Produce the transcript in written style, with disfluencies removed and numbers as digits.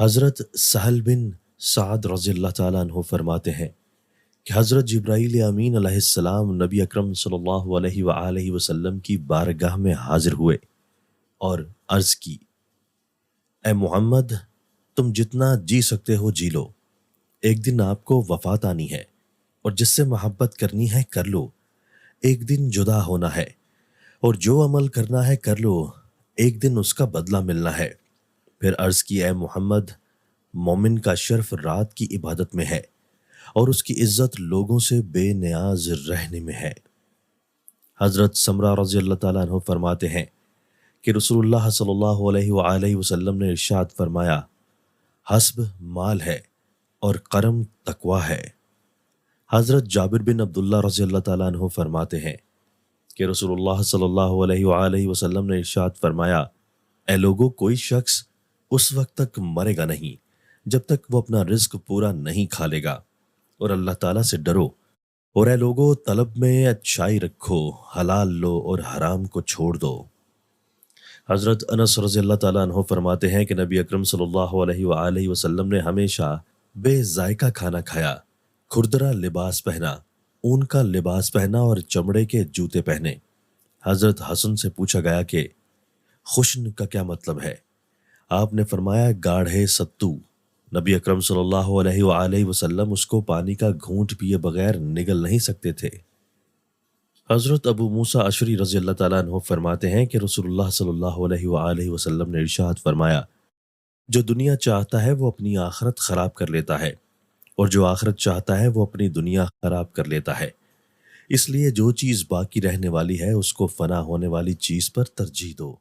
حضرت سہل بن سعد رضی اللہ تعالیٰ عنہ فرماتے ہیں کہ حضرت جبرائیل امین علیہ السلام نبی اکرم صلی اللہ علیہ وآلہ وسلم کی بارگاہ میں حاضر ہوئے اور عرض کی، اے محمد، تم جتنا جی سکتے ہو جی لو، ایک دن آپ کو وفات آنی ہے، اور جس سے محبت کرنی ہے کر لو، ایک دن جدا ہونا ہے، اور جو عمل کرنا ہے کر لو، ایک دن اس کا بدلہ ملنا ہے۔ پھر عرض کی، اے محمد، مومن کا شرف رات کی عبادت میں ہے اور اس کی عزت لوگوں سے بے نیاز رہنے میں ہے۔ حضرت سمرہ رضی اللہ تعالیٰ عنہ فرماتے ہیں کہ رسول اللہ صلی اللہ علیہ وآلہ وسلم نے ارشاد فرمایا، حسب مال ہے اور کرم تقوی ہے۔ حضرت جابر بن عبداللہ رضی اللہ تعالیٰ عنہ فرماتے ہیں کہ رسول اللہ صلی اللہ علیہ وآلہ وسلم نے ارشاد فرمایا، اے لوگو، کوئی شخص اس وقت تک مرے گا نہیں جب تک وہ اپنا رزق پورا نہیں کھا لے گا، اور اللہ تعالیٰ سے ڈرو، اور اے لوگو، طلب میں اچھائی رکھو، حلال لو اور حرام کو چھوڑ دو۔ حضرت انس رضی اللہ تعالیٰ عنہ فرماتے ہیں کہ نبی اکرم صلی اللہ علیہ وآلہ وسلم نے ہمیشہ بے ذائقہ کھانا کھایا، کھردرا لباس پہنا، اون کا لباس پہنا اور چمڑے کے جوتے پہنے۔ حضرت حسن سے پوچھا گیا کہ خشن کا کیا مطلب ہے؟ آپ نے فرمایا، گاڑھے ستو۔ نبی اکرم صلی اللہ علیہ وآلہ وسلم اس کو پانی کا گھونٹ پیے بغیر نگل نہیں سکتے تھے۔ حضرت ابو موسیٰ اشعری رضی اللہ تعالیٰ عنہ فرماتے ہیں کہ رسول اللہ صلی اللہ علیہ وآلہ وسلم نے ارشاد فرمایا، جو دنیا چاہتا ہے وہ اپنی آخرت خراب کر لیتا ہے، اور جو آخرت چاہتا ہے وہ اپنی دنیا خراب کر لیتا ہے۔ اس لیے جو چیز باقی رہنے والی ہے اس کو فنا ہونے والی چیز پر ترجیح دو۔